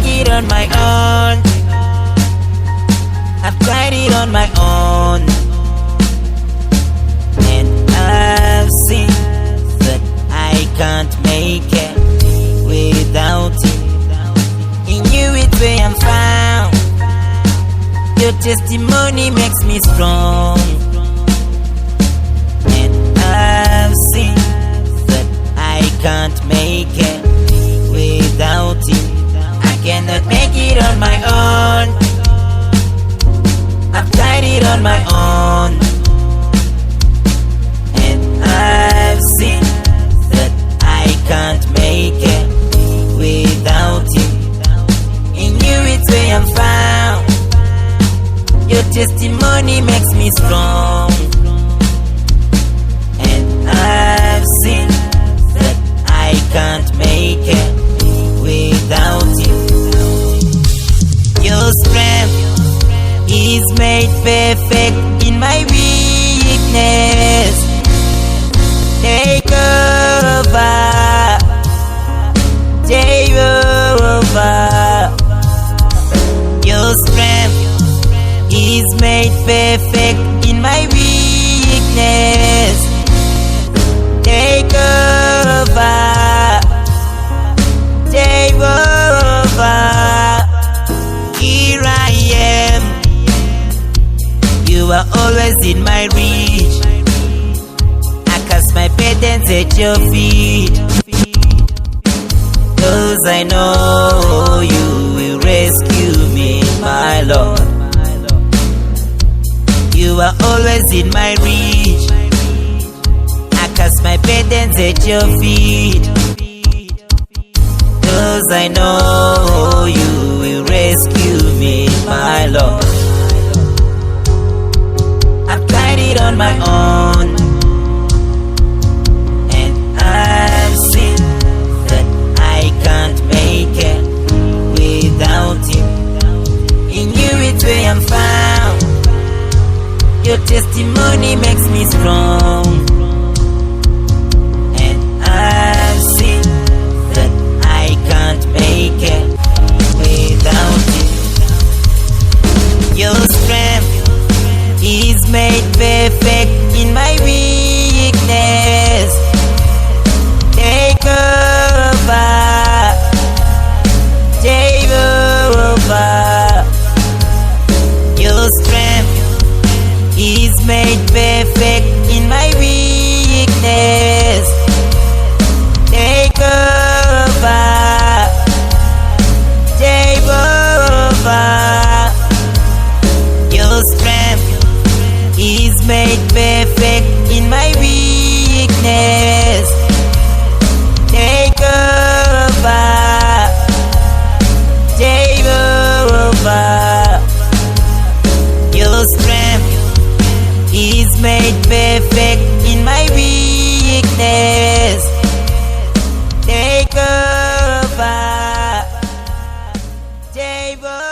it on my own. I've tried it on my own, and I've seen that I can't make it without you. In you it's where I'm found. Your testimony makes me strong, and I've seen that I can't make it without you. I cannot make it on my own. I've tried it on my own, and I've seen that I can't make it without you. In you it's where I'm found. Your testimony makes me strong, and I've seen that I can't make it without you. Your strength is made perfect in my weakness. Take over, take over. Your strength is made perfect in my weakness. Take over, take over. Here I am. You are always in my reach. I cast my burdens at your feet, 'cause I know you will rescue me, my Lord. You are always in my reach. I cast my burdens at your feet, 'cause I know you will rescue me, my Lord. I've tried it on my own, and I've seen that I can't make it without you. In you it's where I'm found. Your testimony makes me strong, and I've seen that I can't make it without you. Your strength is made perfect in my weakness. Take over, take over. Your strength is made perfect in my weakness. Take over, take over. Your strength is made perfect in my weakness. Take over, take over. Your strength is made perfect in my weakness. Take over, take over.